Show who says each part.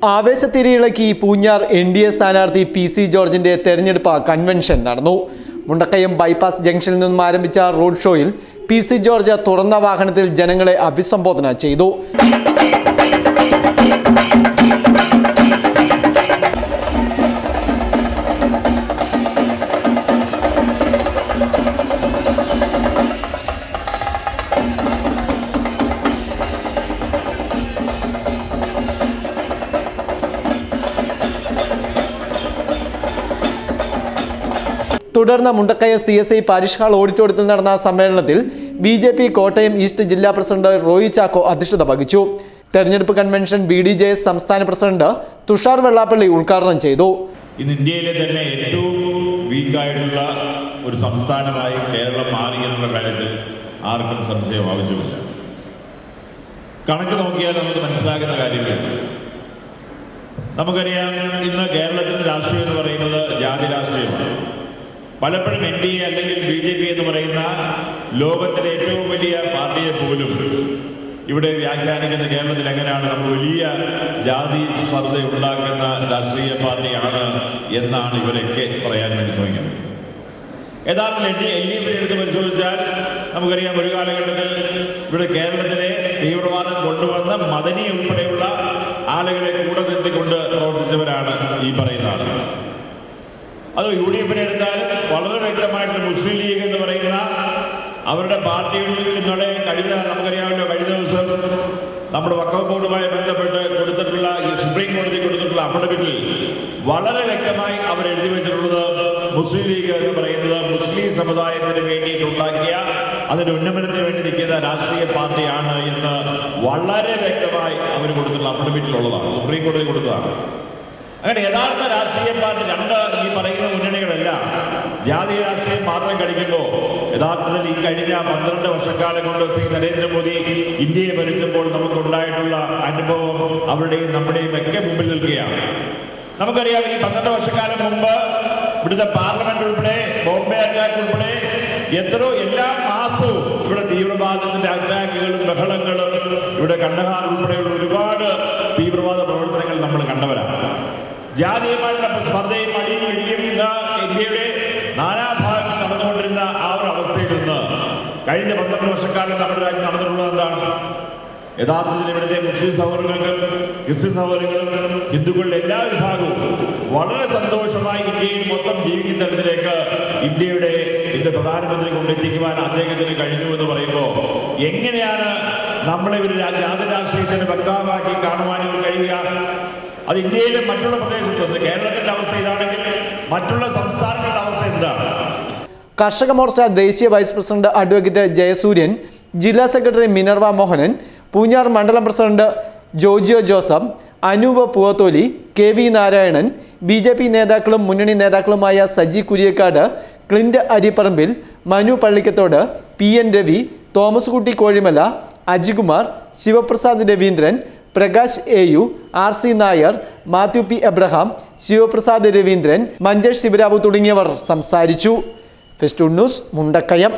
Speaker 1: ആവേശത്തിരിയിളക്കി Poonjar NDA സ്ഥാനാർത്ഥി PC ജോർജിന്റെ തെരഞ്ഞെടുപ്പ് കൺവെൻഷൻ നടന്നു. മുണ്ടക്കയം ബൈപ്പാസ് ജംഗ്ഷനിൽ നിന്നും ആരംഭിച്ച റോഡ് ഷോയിൽ PC ജോർജ് തുറന്ന വാഹനത്തിൽ ജനങ്ങളെ അഭിസംബോധന ചെയ്തു. തുടർന്ന് മുണ്ടക്കയം CSI പാരിഷ് ഹാൾ ഓഡിറ്റോറിയത്തിൽ നടന്ന സമ്മേളനത്തിൽ BJP കോട്ടയം ഈസ്റ്റ് ജില്ലാ പ്രസിഡന്റ് റോയി ചാക്കോ അധ്യക്ഷത വഹിച്ചു. തെരഞ്ഞെടുപ്പ് കൺവെൻഷൻ BDJS സംസ്ഥാന പ്രസിഡന്റ് തുഷാർ വെള്ളാപ്പള്ളി ഉദ്ഘാടനം ചെയ്തു.
Speaker 2: ഇന്ന് ഇന്ത്യയിലെ തന്നെ ഏറ്റവും വീക്കായിട്ടുള്ള ഒരു സംസ്ഥാനമായി കേരളം മാറി എന്നുള്ള കാര്യത്തിൽ ആർക്കും സംശയം ആവശ്യമില്ല. കണക്ക് നോക്കിയാൽ നമുക്ക് മനസ്സിലാക്കുന്ന കാര്യങ്ങൾ നമുക്കറിയാം. ഇന്ന് കേരളത്തിന്റെ രാഷ്ട്രീയം എന്ന് പറയുന്നത് ജാതി രാഷ്ട്രീയമാണ്. പലപ്പോഴും NDA അല്ലെങ്കിൽ BJP എന്ന് പറയുന്ന ലോകത്തിലെ ഏറ്റവും വലിയ പാർട്ടിയെ പോലും ഇവിടെ വ്യാഖ്യാനിക്കുന്ന കേരളത്തിൽ എങ്ങനെയാണ് നമ്മൾ വലിയ ജാതി സ്പർദ്ധ ഉണ്ടാക്കുന്ന രാഷ്ട്രീയ പാർട്ടിയാണ് എന്നാണ് ഇവരൊക്കെ പറയാൻ വേണ്ടി ശ്രമിക്കുന്നത്. യഥാർത്ഥത്തിൽ LDF എടുത്ത് പരിശോധിച്ചാൽ നമുക്കറിയാം, ഒരു കാലഘട്ടത്തിൽ ഇവിടെ കേരളത്തിലെ തീവ്രവാദം കൊണ്ടുവന്ന മദനി ഉൾപ്പെടെയുള്ള ആളുകളെ കൂടെ നിർത്തിക്കൊണ്ട് പ്രവർത്തിച്ചവരാണ് ഈ പറയുന്ന ആളുകൾ. അത് UDF എടുത്താൽ വളരെ വ്യക്തമായിട്ട് മുസ്ലിം ലീഗ് എന്ന് പറയുന്ന അവരുടെ പാർട്ടികളിൽ നിന്നുള്ള നമുക്കറിയാമല്ലോ, കഴിഞ്ഞ ദിവസം നമ്മുടെ വഖഫ് ബോർഡുമായി ബന്ധപ്പെട്ട് കൊടുത്തിട്ടുള്ള സുപ്രീം കോടതി കൊടുത്തിട്ടുള്ള അഫിഡവിറ്റിൽ വളരെ വ്യക്തമായി അവർ എഴുതി വെച്ചിട്ടുള്ളത് മുസ്ലിം ലീഗ് എന്ന് പറയുന്നത് മുസ്ലിം സമുദായത്തിന് വേണ്ടിയിട്ടുണ്ടാക്കിയ അതിന്റെ ഉന്നമനത്തിന് വേണ്ടി നിൽക്കുന്ന രാഷ്ട്രീയ പാർട്ടിയാണ് എന്ന് വളരെ വ്യക്തമായി അവർ കൊടുത്തിട്ടുള്ള അഫിഡവിറ്റിലുള്ളതാണ്, സുപ്രീം കോടതി കൊടുത്തതാണ്. അങ്ങനെ യഥാർത്ഥ രാഷ്ട്രീയ പാർട്ടി രണ്ട് ഈ പറയുന്ന മുന്നണികളെല്ലാം ജാതീയ രാഷ്ട്രീയം മാത്രം കളിക്കുമ്പോൾ യഥാർത്ഥത്തിൽ ഈ കഴിഞ്ഞ 12 വർഷക്കാലം കൊണ്ട് ശ്രീ നരേന്ദ്രമോദി ഇന്ത്യയെ ഭരിച്ചപ്പോൾ നമുക്കുണ്ടായിട്ടുള്ള അനുഭവം അവരുടെയും നമ്മുടെയും ഒക്കെ മുമ്പിൽ നിൽക്കുകയാണ്. നമുക്കറിയാം, ഈ 12 വർഷക്കാലം മുമ്പ് ഇവിടുത്തെ പാർലമെന്റ് ഉൾപ്പെടെ ബോംബെ അറ്റാക്ക് ഉൾപ്പെടെ എല്ലാ മാസവും ഇവിടെ തീവ്രവാദത്തിന്റെ അറ്റാക്കുകളും ബഹളങ്ങളും ഇവിടെ കണ്ടഹാർ ഉൾപ്പെടെയുള്ള ഒരുപാട് തീവ്രവാദ പ്രവർത്തനങ്ങൾ നമ്മൾ കണ്ടവരാണ്. ജാതീയമായിട്ടുള്ള സ്പർദ്ധയും അടിയും ഇടിയും ഇന്ത്യയുടെ നാനാഭാഗങ്ങളിൽ നടന്നുകൊണ്ടിരുന്ന ആ ഒരു അവസ്ഥയിൽ നിന്ന് കഴിഞ്ഞ 12 വർഷക്കാലം നമ്മുടെ രാജ്യം നടന്നിട്ടുള്ളത് എന്താണ്? യഥാർത്ഥത്തിൽ ഇവിടുത്തെ മുസ്ലിം സഹോദരങ്ങൾക്കും ക്രിസ്ത്യൻ സഹോദരങ്ങൾക്കും ഹിന്ദുക്കളുടെ എല്ലാ വിഭാഗവും വളരെ സന്തോഷമായി ഇന്ത്യയിൽ മൊത്തം ജീവിക്കുന്ന തരത്തിലേക്ക് ഇന്ത്യയുടെ പ്രധാനമന്ത്രി കൊണ്ടെത്തിക്കുവാൻ അദ്ദേഹത്തിന് കഴിഞ്ഞു എന്ന് പറയുമ്പോൾ എങ്ങനെയാണ് നമ്മളെ ഒരു ജാതി രാഷ്ട്രീയത്തിന് വക്താവാക്കി കാണുവാനും കഴിയുക? അത് ഇന്ത്യയിലെ മറ്റുള്ള പ്രദേശത്ത് കേരളത്തിന്റെ അവസ്ഥ ഇതാണെങ്കിൽ മറ്റുള്ള സംസ്ഥാനങ്ങളുടെ അവസ്ഥ എന്താണ്?
Speaker 1: കർഷക മോർച്ച ദേശീയ വൈസ് പ്രസിഡന്റ് അഡ്വക്കേറ്റ് ജയസൂര്യൻ, ജില്ലാ സെക്രട്ടറി മിനർവ മോഹനൻ, പൂഞ്ഞാർ മണ്ഡലം president Jojiyo Joseph, Anoop Poovatholi, KV Narayanan, BJP നേതാക്കളും മുന്നണി നേതാക്കളുമായ Saji Kuriakkad, Clint Aripparambil, Manu Pallikkathodu, PN Ravi, Thomas Kutty Kozhimala, Ajikumar, Sivaprasad Raveendran, Prakash AU, RC Nair, Mathew P Abraham, Sivaprasad Raveendran, Manjesh Sivarabu തുടങ്ങിയവർ സംസാരിച്ചു. Festoon news, Mundakayam.